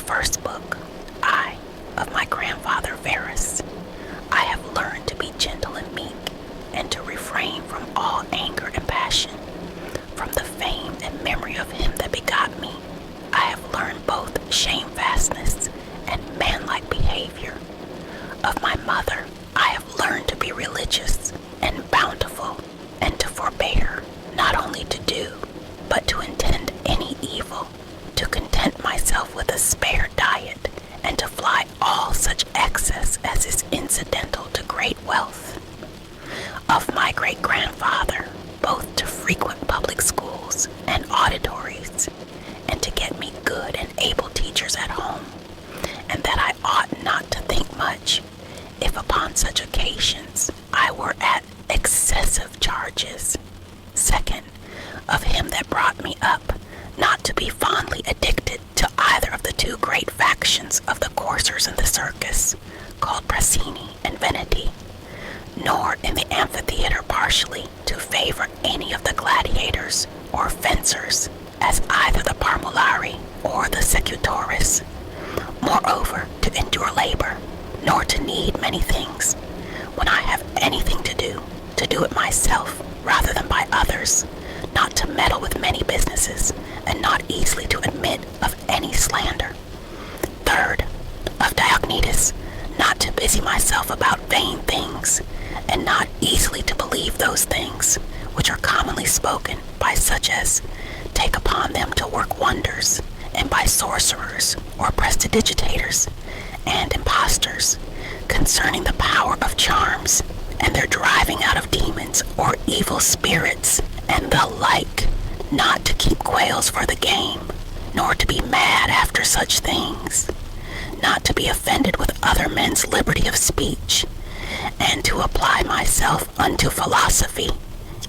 first book, I, of my grandfather Varus, I have learned to be gentle and meek, and to refrain from all anger and passion. From the fame and memory of him that begot me, I have learned both shamefastness and manlike behavior. Of my mother, I have learned to be religious and bountiful, and to forbear, not only to do, but to intend any evil, to content myself with a spare diet, and to fly all such excess as is incidental to great wealth. Of my great-grandfather, both to frequent public schools and auditories, and to get me good and able teachers at home, and that I ought not to think much, if upon such occasions I were at excessive charges. Second, of him that brought me up, not to be fondly addicted to either of the two great factions of the coursers in the circus, called Prasini and Veneti, nor in the amphitheater partially to favor any of the gladiators or fencers, as either the Parmulari or the Secutores. Moreover, to endure labor, nor to need many things. When I have anything to do it myself rather than by others, not to meddle with many businesses, and not easily to admit of any slander. Third, of Diognetus, not to busy myself about vain things, and not easily to believe those things which are commonly spoken by such as take upon them to work wonders, and by sorcerers or prestidigitators and impostors, concerning the power of charms, and their driving out of demons or evil spirits, and the like, not to keep quails for the game, nor to be mad after such things, not to be offended with other men's liberty of speech, and to apply myself unto philosophy.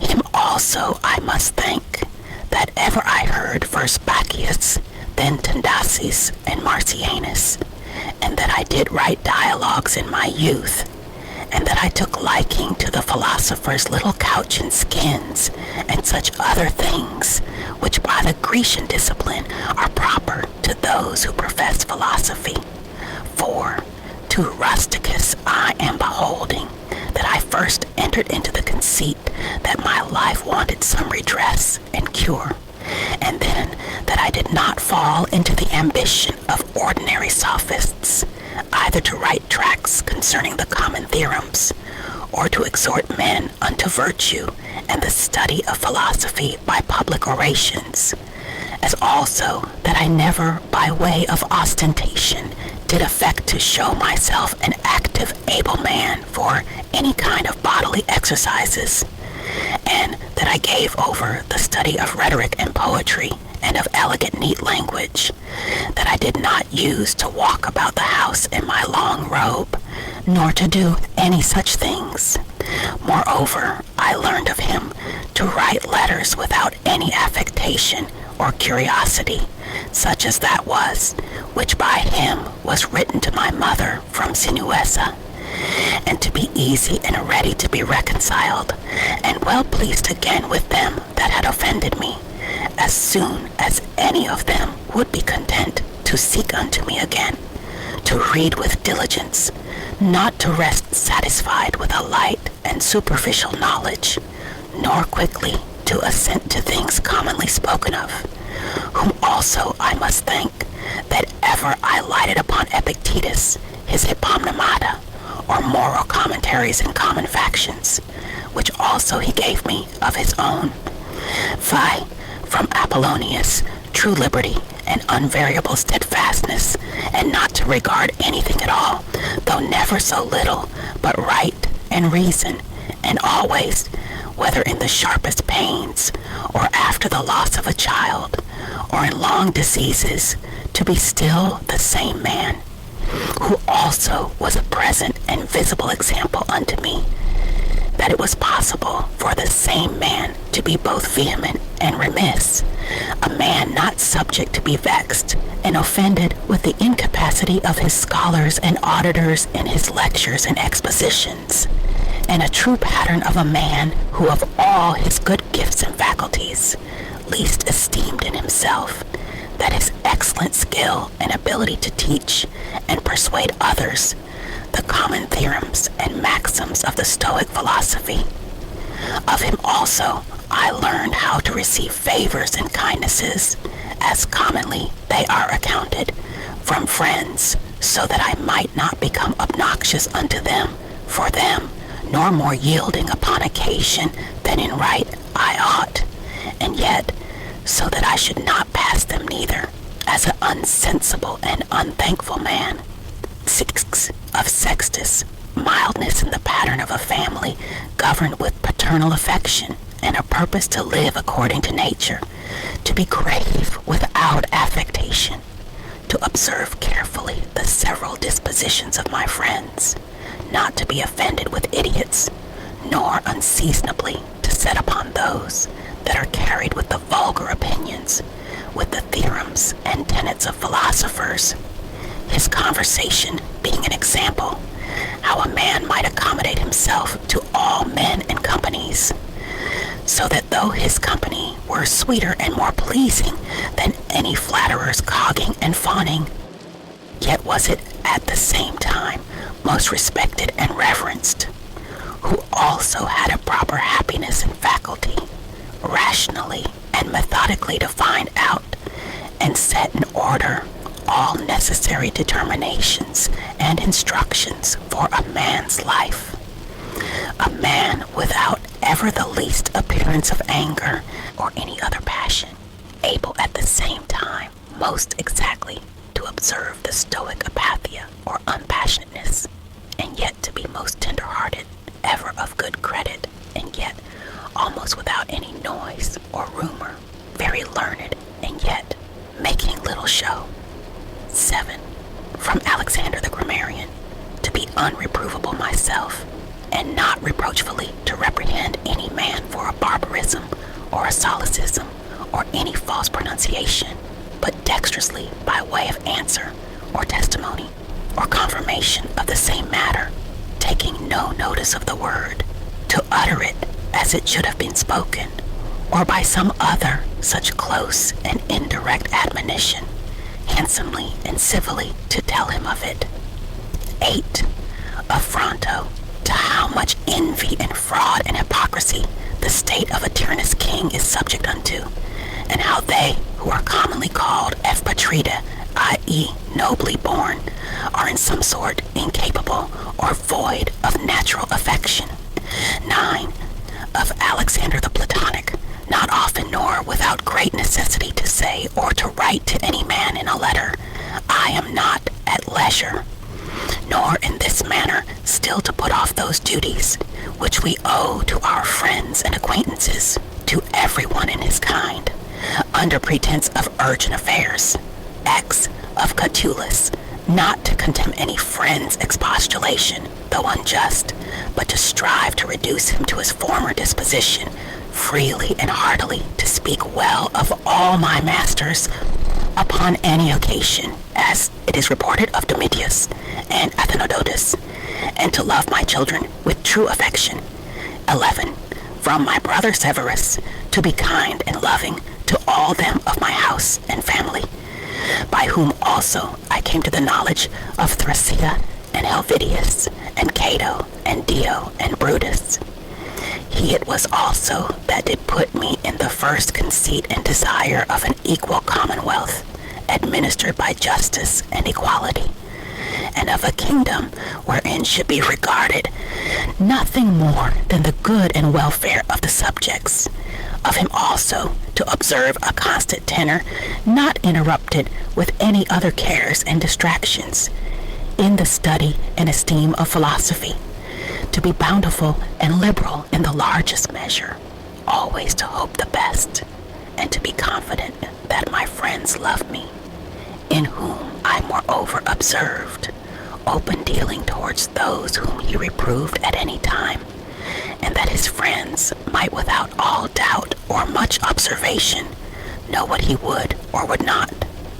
Him also I must thank, that ever I heard first Bacchius, then Tandasis and Marcianus, and that I did write dialogues in my youth, and that I took liking to the philosophers' little couch and skins, and such other things, which by the Grecian discipline are proper to those who profess philosophy. For to Rusticus I am beholding, that I first entered into the conceit that my life wanted some redress and cure, and then that I did not fall into the ambition of ordinary sophists, either to write tracts concerning the common theorems, or to exhort men unto virtue and the study of philosophy by public orations, as also that I never by way of ostentation did affect to show myself an active, able man for any kind of bodily exercises, and that I gave over the study of rhetoric and poetry, and of elegant neat language, that I did not use to walk about the house in my long robe, nor to do any such things. Moreover, I learned of him to write letters without any affectation or curiosity, such as that was, which by him was written to my mother from Sinuessa, and to be easy and ready to be reconciled, and well pleased again with them that had offended me, as soon as any of them would be content to seek unto me again, to read with diligence, not to rest satisfied with a light and superficial knowledge, nor quickly to assent to things commonly spoken of, whom also I must thank, that ever I lighted upon Epictetus, his Hypomnemata, or moral commentaries in common factions, which also he gave me of his own. From Apollonius, true liberty and unvariable steadfastness, and not to regard anything at all, though never so little, but right and reason, and always, whether in the sharpest pains, or after the loss of a child, or in long diseases, to be still the same man, who also was a present and visible example unto me, that it was possible for the same man to be both vehement and remiss, a man not subject to be vexed and offended with the incapacity of his scholars and auditors in his lectures and expositions, and a true pattern of a man who of all his good gifts and faculties, least esteemed in himself, that his excellent skill and ability to teach and persuade others the common theorems and maxims of the Stoic philosophy. Of him also I learned how to receive favors and kindnesses, as commonly they are accounted, from friends, so that I might not become obnoxious unto them for them, nor more yielding upon occasion than in right I ought, and yet so that I should not pass them neither, as an unsensible and unthankful man. 6 of Sextus, mildness in the pattern of a family governed with paternal affection and a purpose to live according to nature, to be grave without affectation, to observe carefully the several dispositions of my friends, not to be offended with idiots, nor unseasonably to set upon those that are carried with the vulgar opinions, with the theorems and tenets of philosophers. His conversation being an example, how a man might accommodate himself to all men and companies, so that though his company were sweeter and more pleasing than any flatterer's cogging and fawning, yet was it at the same time most respected and reverenced, who also had a proper happiness and faculty, rationally and methodically to find out and set in order all necessary determinations and instructions for a man's life. A man without ever the least appearance of anger or any other passion, able at the same time most exactly to observe the Stoic apatheia or unpassionateness, and yet to be most tender-hearted, ever of good credit, and yet almost without any noise or rumor, very learned, and yet making little show. 7. From Alexander the Grammarian, to be unreprovable myself, and not reproachfully to reprehend any man for a barbarism or a solecism or any false pronunciation, but dexterously by way of answer or testimony or confirmation of the same matter, taking no notice of the word, to utter it as it should have been spoken, or by some other such close and indirect admonition, handsomely and civilly to tell him of it. 8. Affronto, to how much envy and fraud and hypocrisy the state of a tyrannous king is subject unto, and how they who are commonly called Evpatrida, i.e. nobly born, are in some sort incapable or void of natural affection. 9. Of Alexander the Platonic, not often nor without great necessity to say or to write to any man in a letter, I am not at leisure, nor in this manner still to put off those duties which we owe to our friends and acquaintances, to everyone in his kind, under pretense of urgent affairs. X. Of Catullus, not to contemn any friend's expostulation, though unjust, but to strive to reduce him to his former disposition, freely and heartily to speak well of all my masters upon any occasion, as it is reported of Domitius and Athenodotus, and to love my children with true affection. 11. From my brother Severus, to be kind and loving to all them of my house and family, by whom also I came to the knowledge of Thrasea and Helvidius and Cato and Dio and Brutus. He it was also that did put me in the first conceit and desire of an equal commonwealth, administered by justice and equality, and of a kingdom wherein should be regarded nothing more than the good and welfare of the subjects. Of him also to observe a constant tenor, not interrupted with any other cares and distractions, in the study and esteem of philosophy, to be bountiful and liberal in the largest measure, always to hope the best, and to be confident that my friends love me, in whom I moreover observed open dealing towards those whom he reproved at any time, and that his friends might without all doubt or much observation know what he would or would not,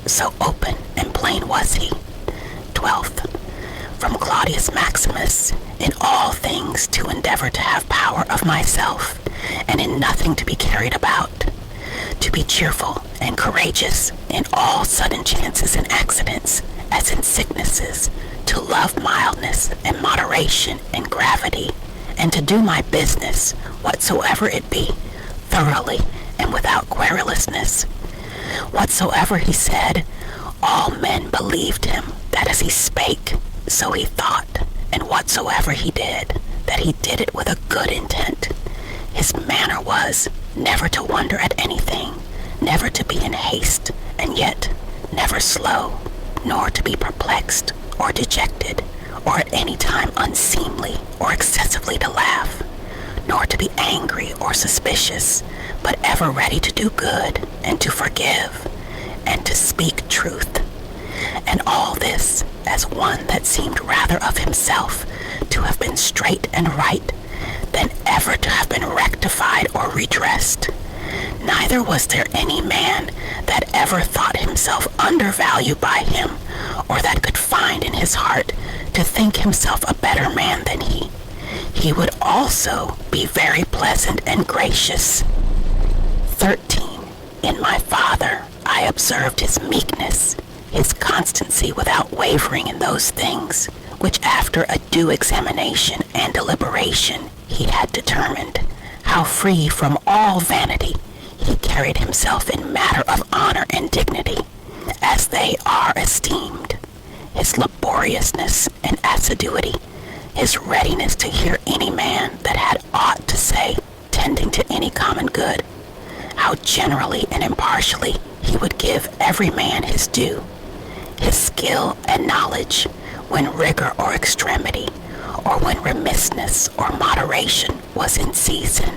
so open and plain was he. 12th. From Claudius Maximus, in all things to endeavor to have power of myself, and in nothing to be carried about, to be cheerful and courageous in all sudden chances and accidents, as in sicknesses, to love mildness and moderation and gravity, and to do my business, whatsoever it be, thoroughly and without querulousness. Whatsoever he said, all men believed him, that as he spake, so he thought, and whatsoever he did, that he did it with a good intent. His manner was never to wonder at anything, never to be in haste, and yet never slow, nor to be perplexed or dejected, or at any time unseemly or excessively to laugh, nor to be angry or suspicious, but ever ready to do good and to forgive and to speak truth. And all this as one that seemed rather of himself to have been straight and right than ever to have been rectified or redressed. Neither was there any man that ever thought himself undervalued by him, or that could find in his heart to think himself a better man than he. He would also be very pleasant and gracious. 13. In my father I observed his meekness, his constancy without wavering in those things, which after a due examination and deliberation he had determined, how free from all vanity he carried himself in matter of honor and dignity, as they are esteemed. His laboriousness and assiduity, his readiness to hear any man that had aught to say tending to any common good, how generally and impartially he would give every man his due, his skill and knowledge when rigor or extremity, or when remissness or moderation was in season,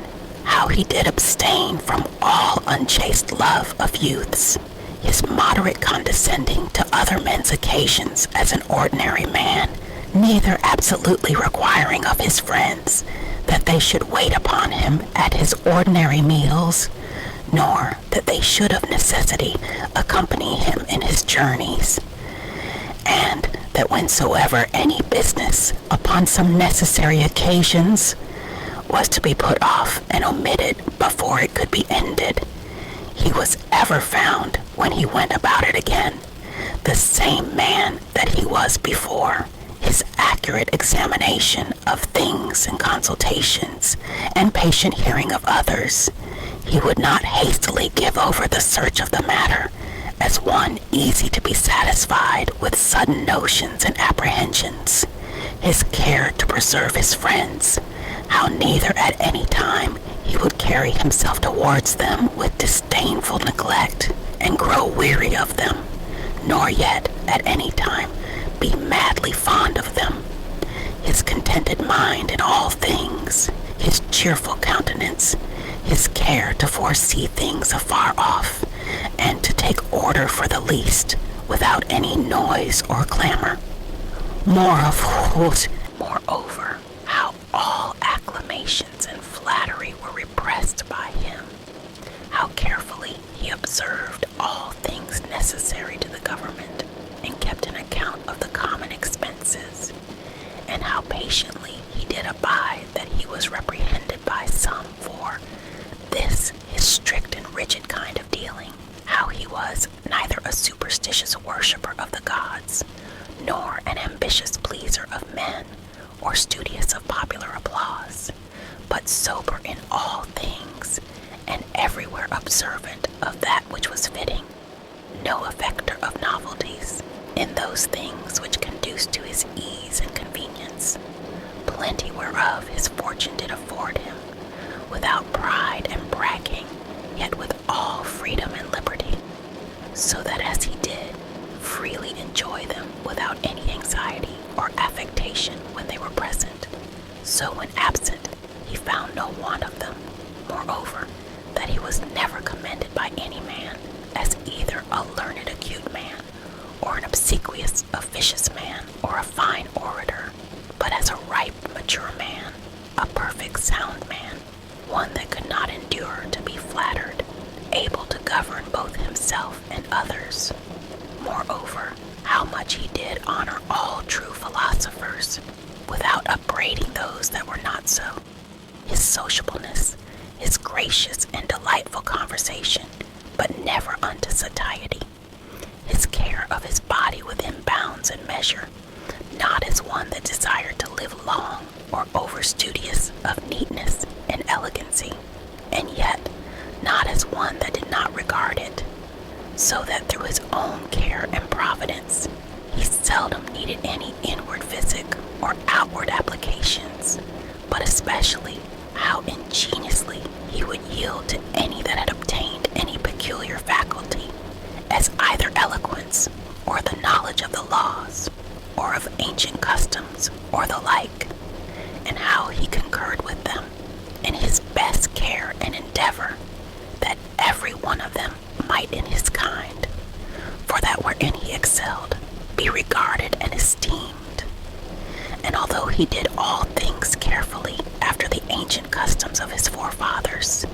how he did abstain from all unchaste love of youths, his moderate condescending to other men's occasions as an ordinary man, neither absolutely requiring of his friends that they should wait upon him at his ordinary meals, nor that they should of necessity accompany him in his journeys, and that whensoever any business upon some necessary occasions was to be put off and omitted before it could be ended, he was ever found when he went about it again the same man that he was before. His accurate examination of things and consultations and patient hearing of others, he would not hastily give over the search of the matter as one easy to be satisfied with sudden notions and apprehensions. His care to preserve his friends, how neither at any time he would carry himself towards them with disdainful neglect and grow weary of them, nor yet at any time be madly fond of them. His contented mind in all things, his cheerful countenance, his care to foresee things afar off, and to take order for the least without any noise or clamor. Moreover, how all acclamations and flattery were repressed by him, how carefully he observed all things necessary to the government, and kept an account of the common expenses, and how patiently he did abide that he was reprehended by some for this his strict and rigid kind of dealing, how he was neither a superstitious worshipper of the gods, nor an ambitious pleaser of men, or studious of popular applause, but sober in all things, and everywhere observant of that which was fitting, no affecter of novelties, in those things which conduce to his ease and convenience, plenty whereof his fortune did afford him, without pride and bragging, yet with all freedom and liberty, so that as he did freely enjoy them without any anxiety or affectation when they were present, so when absent he found no want of them. Moreover, that he was never commended by any man as either a learned acute man, or an obsequious officious man, or a fine orator, but as a ripe mature man, a perfect sound man, one that could not endure to be flattered, able to govern both himself and others. Moreover, how much he did honor all true philosophers, without upbraiding those that were not so. His sociableness, his gracious and delightful conversation, but never unto satiety. His care of his body within bounds and measure, not as one that desired to live long or over-studious of neatness and elegancy, and yet not as one that did not regard it, so that through his own care and providence he seldom needed any inward physic or outward applications, but especially how ingeniously he would yield to any that had obtained any peculiar faculty, as either eloquence or the knowledge of the laws, or of ancient customs, or the like, and how he concurred with them in his best care and endeavor, that every one of them might in his kind, for that wherein he excelled, be regarded and esteemed. And although he did all things carefully after the ancient customs of his forefathers,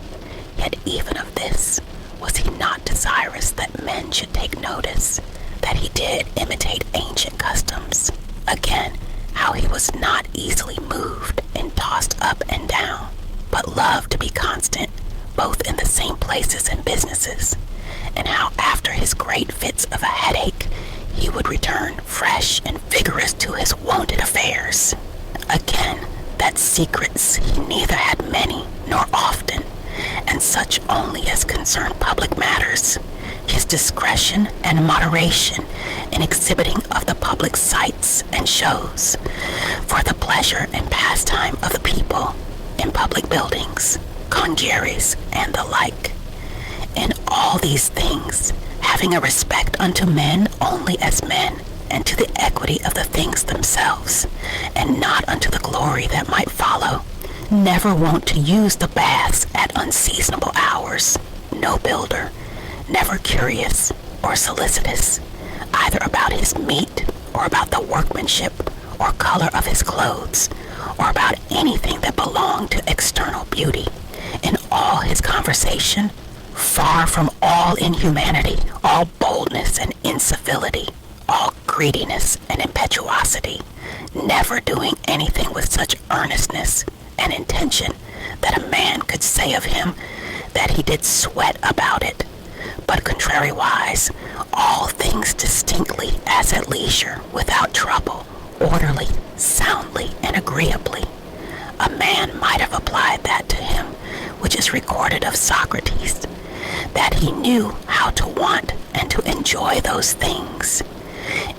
yet even of this was he not desirous that men should take notice, that he did imitate ancient customs. Again, how he was not easily moved and tossed up and down, but loved to be constant, both in the same places and businesses, and how after his great fits of a headache, he would return fresh and vigorous to his wonted affairs. Again, that secrets he neither had many nor often, and such only as concerned public matters, his discretion and moderation in exhibiting of the public sights and shows, for the pleasure and pastime of the people, in public buildings, congeries, and the like. In all these things, having a respect unto men only as men, and to the equity of the things themselves, and not unto the glory that might follow, never wont to use the baths at unseasonable hours, no builder, never curious or solicitous, either about his meat, or about the workmanship or color of his clothes, or about anything that belonged to external beauty. In all his conversation, far from all inhumanity, all boldness and incivility, all greediness and impetuosity, never doing anything with such earnestness and intention that a man could say of him that he did sweat about it, but contrariwise, all things distinctly as at leisure, without trouble, orderly, soundly, and agreeably. A man might have applied that to him which is recorded of Socrates, that he knew how to want and to enjoy those things,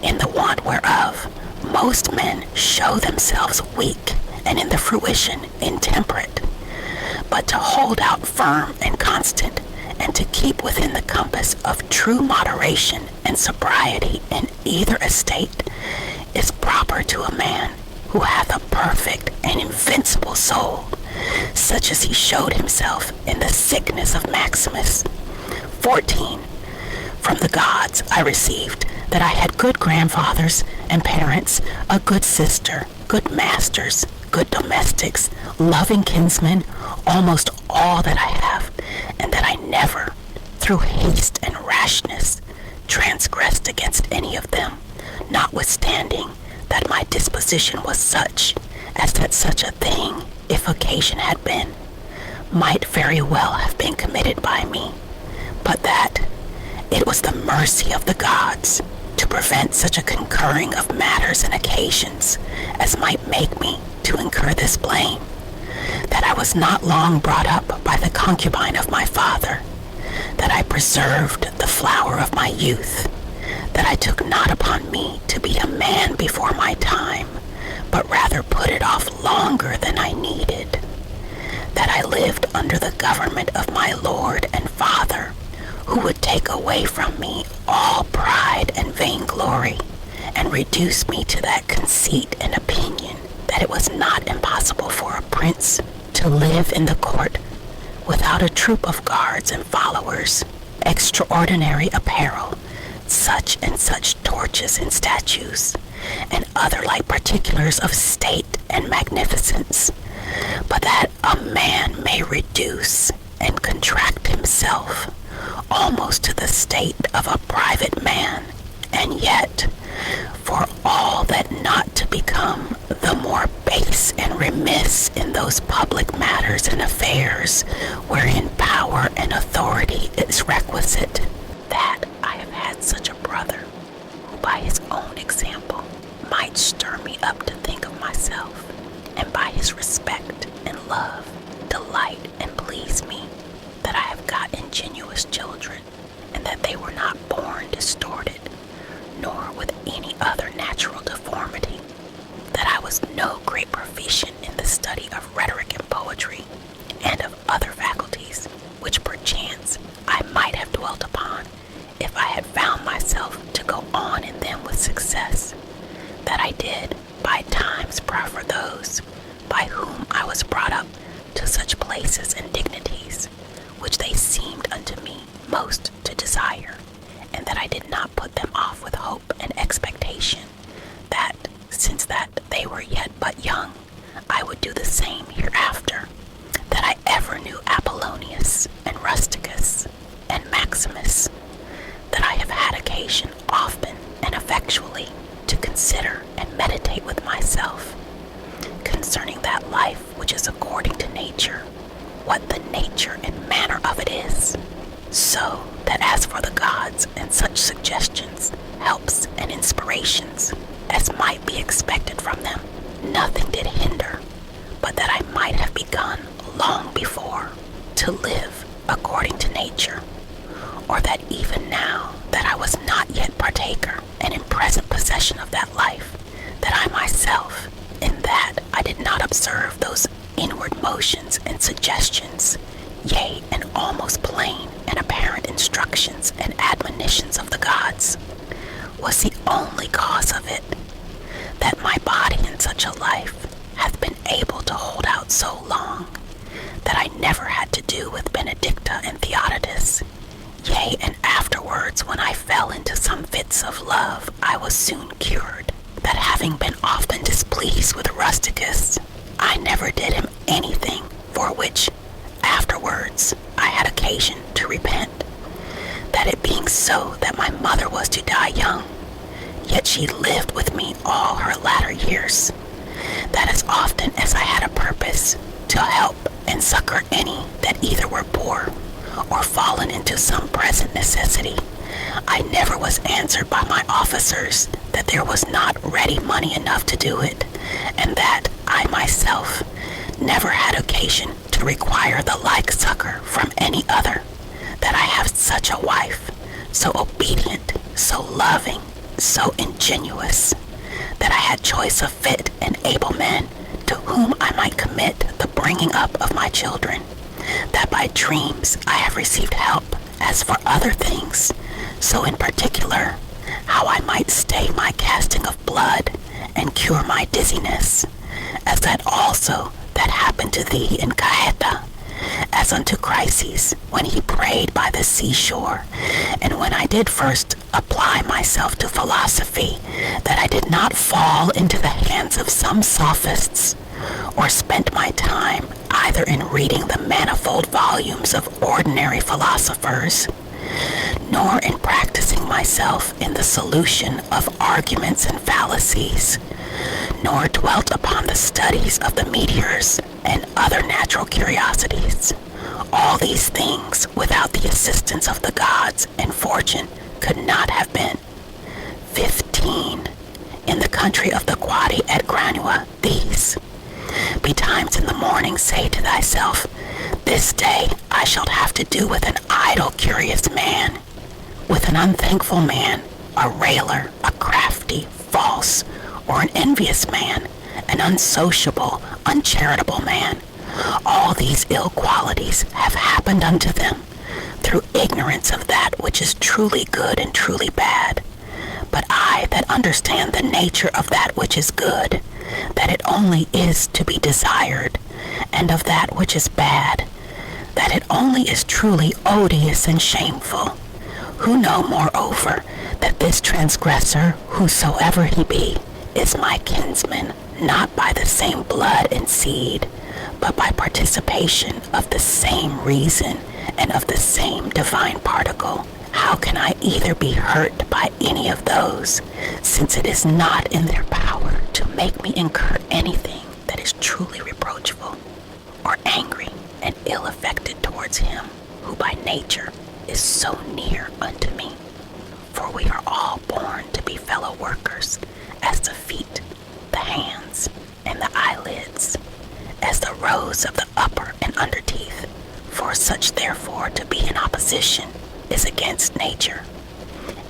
in the want whereof most men show themselves weak, and in the fruition intemperate, but to hold out firm and constant, and to keep within the compass of true moderation and sobriety in either estate, is proper to a man who hath a perfect and invincible soul, such as he showed himself in the sickness of Maximus. 14. From the gods I received that I had good grandfathers and parents, a good sister, good masters, good domestics, loving kinsmen, almost all that I have, and that I never, through haste and rashness, transgressed against any of them, notwithstanding that my disposition was such as that such a thing, if occasion had been, might very well have been committed by me, but that it was the mercy of the gods to prevent such a concurring of matters and occasions as might make me to incur this blame, that I was not long brought up by the concubine of my father, that I preserved the flower of my youth, that I took not upon me to be a man before my time, but rather put it off longer than I needed, that I lived under the government of my Lord and Father, who would take away from me all pride and vainglory, and reduce me to that conceit and opinion that it was not impossible for a prince to live in the court without a troop of guards and followers, extraordinary apparel, such and such torches and statues, and other like particulars of state and magnificence, but that a man may reduce and contract himself almost to the state of a private man, and yet, for all that not to become the more base and remiss in those public matters and affairs wherein power and authority is requisite, that I have had such a brother who by his own example might stir me up to think of myself, and by his respect and love delight and please me, that I have got ingenuous children, and that they were not born distorted, nor with any other natural deformity, that I was no great proficient in the study of rhetoric and poetry, and of other faculties, which perchance I might have dwelt upon if I had found myself to go on in them with success, that I did by times prefer those by whom I was brought up to such places and dignities, which they seemed unto me most to desire, and that I did not put them off with hope and expectation, that, since that they were yet but young, I would do the same hereafter, that I ever knew Apollonius and Rusticus and Maximus, that I have had occasion often and effectually to consider and meditate with myself concerning that life which is according to nature, what the nature and manner of it is, so that as for the gods and such suggestions, helps, and inspirations as might be expected from them, nothing did hinder, but that I might have begun long before to live according to nature, or that even now that I was not yet partaker and in present possession of that life, that I myself, in that I did not observe those inward motions and suggestions, yea, and almost plain and apparent instructions and admonitions of the gods, was the only cause of it, that my body in such a life hath been able to hold out so long, that I never had to do with Benedicta and Theodotus, yea, and afterwards when I fell into some fits of love, I was soon cured, that having been often displeased with Rusticus, I never did him anything for which afterwards I had occasion to repent, that it being so that my mother was to die young, yet she lived with me all her latter years, that as often as I had a purpose to help and succor any that either were poor or fallen into some present necessity, I never was answered by my officers that there was not ready money enough to do it, and that I myself never had occasion to require the like succor from any other, that I have such a wife, so obedient, so loving, so ingenuous, that I had choice of fit and able men to whom I might commit the bringing up of my children, that by dreams I have received help as for other things, so in particular how I might stay my casting of blood and cure my dizziness, as that also that happened to thee in Gaeta, as unto Chryses when he prayed by the seashore, and when I did first apply myself to philosophy, that I did not fall into the hands of some sophists, or spent my time either in reading the manifold volumes of ordinary philosophers, nor in practicing myself in the solution of arguments and fallacies, nor dwelt upon the studies of the meteors and other natural curiosities. All these things, without the assistance of the gods and fortune, could not have been. 15. In the country of the Quadi at Granua, these. Betimes in the morning say to thyself, this day I shalt have to do with an idle, curious man, with an unthankful man, a railer, a crafty, false, or an envious man, an unsociable, uncharitable man. All these ill qualities have happened unto them through ignorance of that which is truly good and truly bad. But I that understand the nature of that which is good, that it only is to be desired, and of that which is bad, that it only is truly odious and shameful, who know moreover that this transgressor, whosoever he be, is my kinsman, not by the same blood and seed, but by participation of the same reason and of the same divine particle, How can I either be hurt by any of those, since it is not in their power to make me incur anything that is truly reproachful, or angry and ill-affected towards him who by nature is so near unto me? For we are all born to be fellow workers, as the feet, the hands, and the eyelids, as the rows of the upper and under teeth. For such therefore to be in opposition is against nature.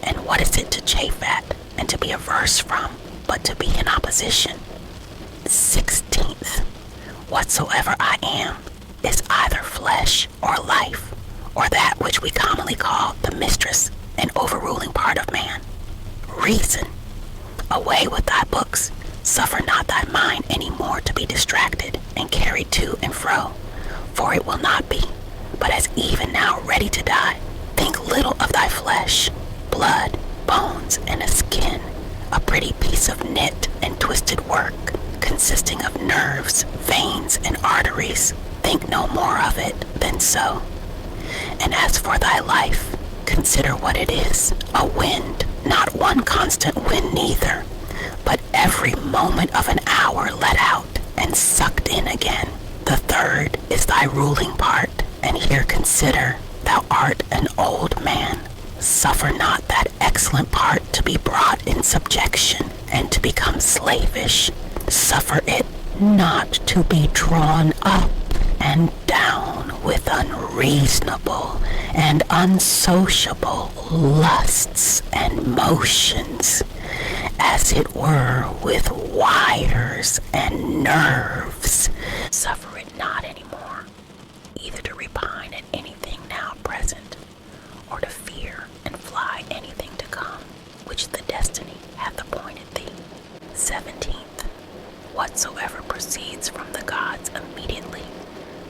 And what is it to chafe at and to be averse from, but to be in opposition? 16th, whatsoever I am is either flesh or life, or that which we commonly call the mistress and overruling part of man. Reason, away with thy books, suffer not thy mind any more to be distracted and carried to and fro, for it will not be, but as even now ready to die. Think little of thy flesh, blood, bones, and a skin, a pretty piece of knit and twisted work, consisting of nerves, veins, and arteries. Think no more of it than so. And as for thy life, consider what it is, a wind, not one constant wind neither, but every moment of an hour let out and sucked in again. The third is thy ruling part, and here consider, thou art an old man. Suffer not that excellent part to be brought in subjection and to become slavish. Suffer it not to be drawn up and down with unreasonable and unsociable lusts and motions, as it were with wires and nerves. Suffer it not any more, either to repine at anything now present, or to fear and fly anything to come, which the destiny hath appointed thee. 17th, whatsoever proceeds from the gods immediately,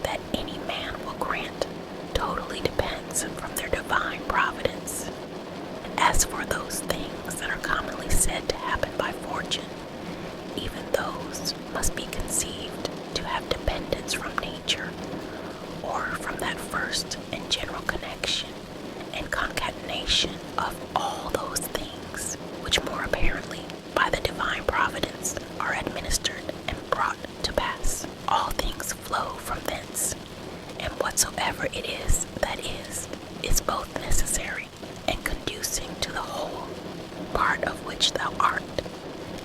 that any man will grant, totally depends from their divine providence. As for those things that are commonly said to happen by fortune, even those must be conceived to have dependence from nature, or from that first and general connection and concatenation of all those things which more apparently by the divine providence are administered and brought to pass. All things flow from thence, and whatsoever it is that is both necessary and conducing to the whole, part of which thou art,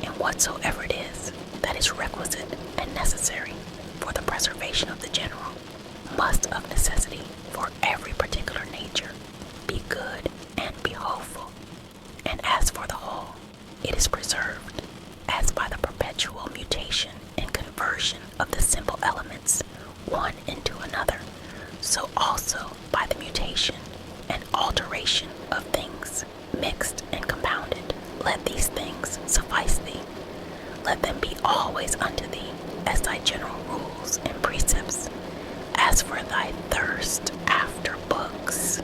and whatsoever it is that is requisite and necessary for the preservation of the general, must of necessity for every particular nature be good and be wholeful. And as for the whole, it is preserved, as by the perpetual mutation and conversion of the simple elements one into another, so also by the mutation and alteration of things mixed and compounded. Let these things suffice thee. Let them be always unto thee as thy general rules and precepts. As for thy thirst after books,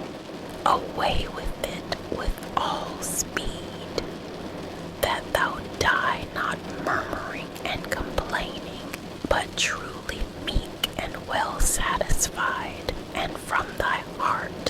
away with it with all speed, that thou die not murmuring and complaining, but truly meek and well satisfied, and from thy heart